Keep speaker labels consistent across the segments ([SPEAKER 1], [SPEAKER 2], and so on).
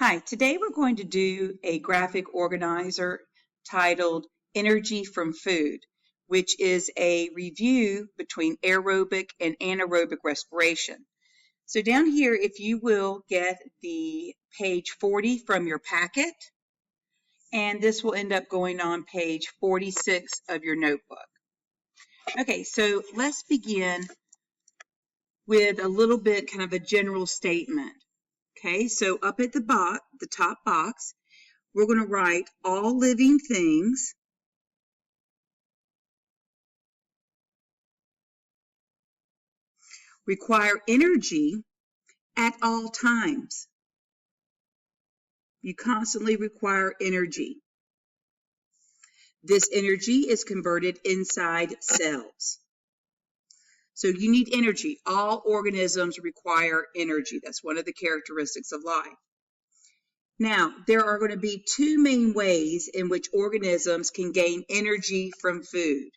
[SPEAKER 1] Hi, today we're going to do a graphic organizer titled Energy from Food, which is a review between aerobic and anaerobic respiration. So down here, if you will get the page 40 from your packet, and this will end up going on page 46 of your notebook. Okay, so let's begin with a little bit kind of a general statement. Okay, so up at the top box, we're going to write all living things require energy at all times. You constantly require energy. This energy is converted inside cells. So you need energy. All organisms require energy. That's one of the characteristics of life. Now, there are going to be two main ways in which organisms can gain energy from food.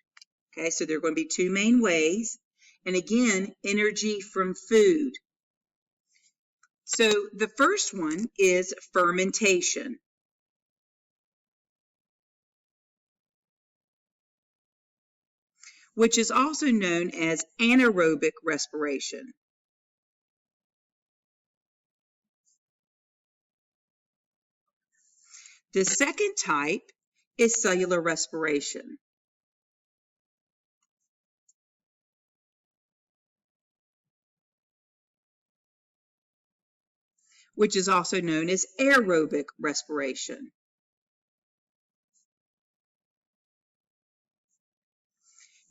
[SPEAKER 1] Okay, so there are going to be two main ways. And again, energy from food. So the first one is fermentation. Which is also known as anaerobic respiration. The second type is cellular respiration. Which is also known as aerobic respiration.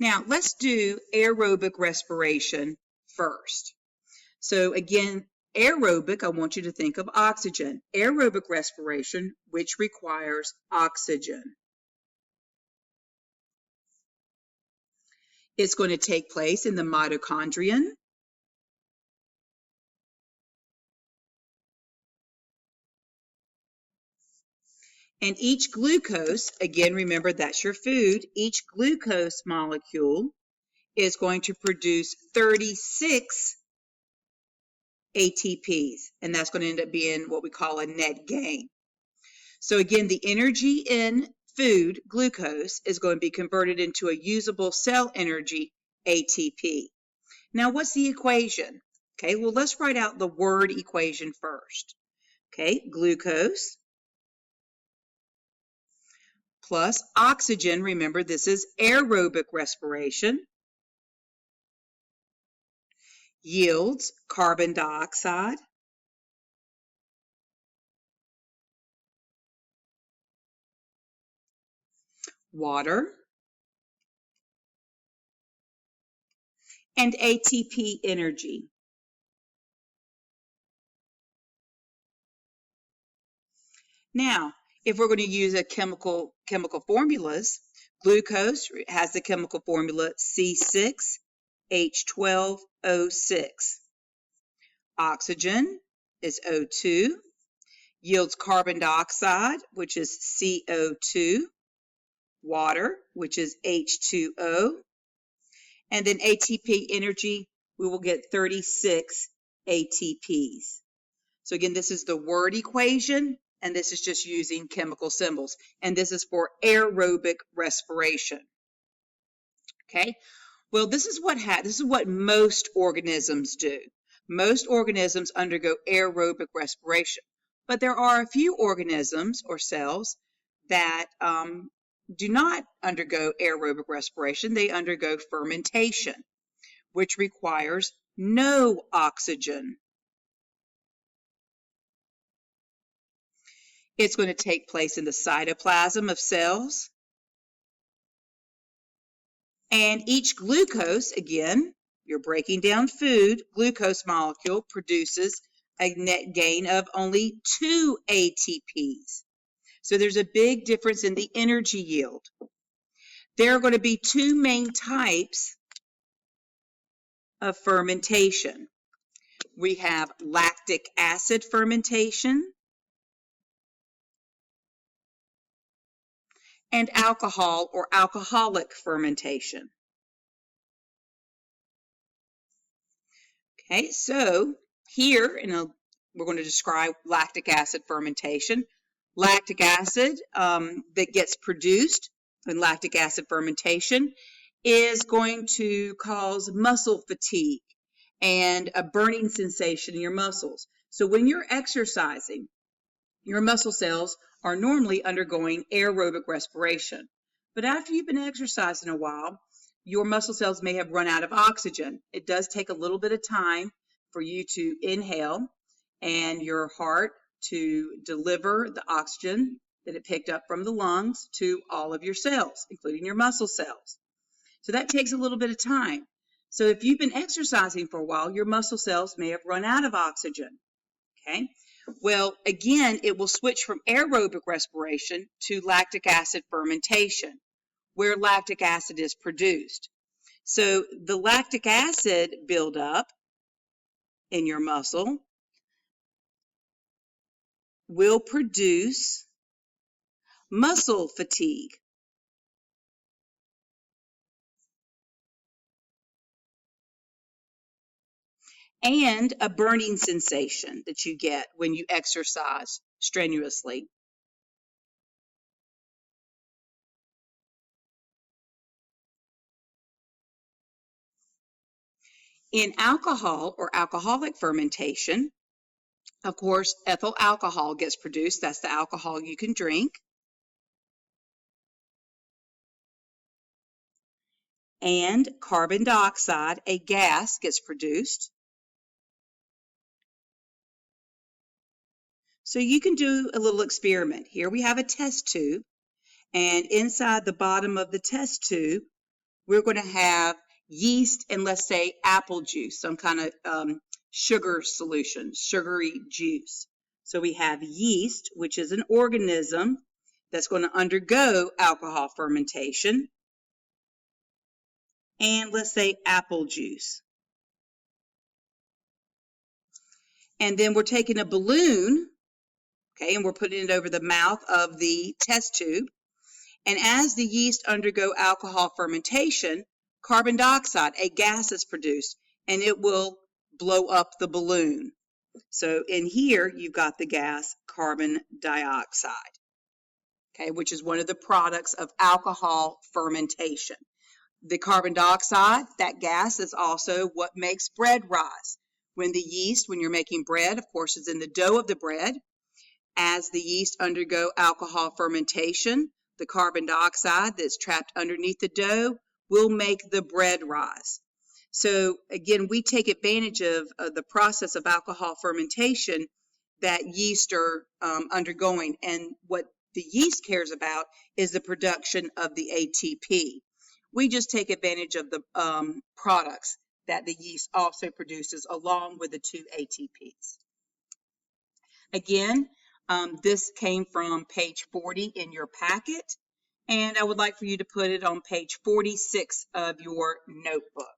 [SPEAKER 1] Now, let's do aerobic respiration first. So again, aerobic, I want you to think of oxygen. Aerobic respiration, which requires oxygen. It's going to take place in the mitochondrion. And each glucose, again, remember that's your food, each glucose molecule is going to produce 36 ATPs, and that's going to end up being what we call a net gain. So again, the energy in food, glucose, is going to be converted into a usable cell energy, ATP. Now, what's the equation? Okay, well, let's write out the word equation first. Okay, glucose plus oxygen, remember this is aerobic respiration, yields carbon dioxide, water, and ATP energy. Now, if we're going to use a chemical formulas, glucose has the chemical formula C6H12O6. Oxygen is O2, yields carbon dioxide, which is CO2, water, which is H2O, and then ATP energy, we will get 36 ATPs. So again, this is the word equation, and this is just using chemical symbols. And this is for aerobic respiration. Okay, well, this is what most organisms do. Most organisms undergo aerobic respiration, but there are a few organisms or cells that do not undergo aerobic respiration. They undergo fermentation, which requires no oxygen. It's going to take place in the cytoplasm of cells. And each glucose, again, you're breaking down food, glucose molecule produces a net gain of only 2 ATPs. So there's a big difference in the energy yield. There are going to be two main types of fermentation. We have lactic acid fermentation and alcohol or alcoholic fermentation. Okay, so here in a we're going to describe lactic acid fermentation. Lactic acid that gets produced in lactic acid fermentation is going to cause muscle fatigue and a burning sensation in your muscles. So when you're exercising, your muscle cells are normally undergoing aerobic respiration. But after you've been exercising a while, your muscle cells may have run out of oxygen. It does take a little bit of time for you to inhale and your heart to deliver the oxygen that it picked up from the lungs to all of your cells, including your muscle cells. So that takes a little bit of time. So if you've been exercising for a while, your muscle cells may have run out of oxygen. Okay. Well, again, it will switch from aerobic respiration to lactic acid fermentation, where lactic acid is produced. So the lactic acid buildup in your muscle will produce muscle fatigue. And a burning sensation that you get when you exercise strenuously. In alcohol or alcoholic fermentation, of course, ethyl alcohol gets produced. That's the alcohol you can drink. And carbon dioxide, a gas, gets produced. So you can do a little experiment. Here we have a test tube, and inside the bottom of the test tube, we're going to have yeast and, let's say, apple juice, some kind of sugar solution, sugary juice. So we have yeast, which is an organism that's going to undergo alcohol fermentation, and let's say apple juice. And then we're taking a balloon, okay, and we're putting it over the mouth of the test tube. And as the yeast undergo alcohol fermentation, carbon dioxide, a gas, is produced, and it will blow up the balloon. So in here, you've got the gas carbon dioxide, okay, which is one of the products of alcohol fermentation. The carbon dioxide, that gas, is also what makes bread rise. When you're making bread, of course, is in the dough of the bread. As the yeast undergo alcohol fermentation, the carbon dioxide that's trapped underneath the dough will make the bread rise. So again, we take advantage of the process of alcohol fermentation that yeast are undergoing. And what the yeast cares about is the production of the ATP. We just take advantage of the products that the yeast also produces along with the 2 ATPs. Again, this came from page 40 in your packet, and I would like for you to put it on page 46 of your notebook.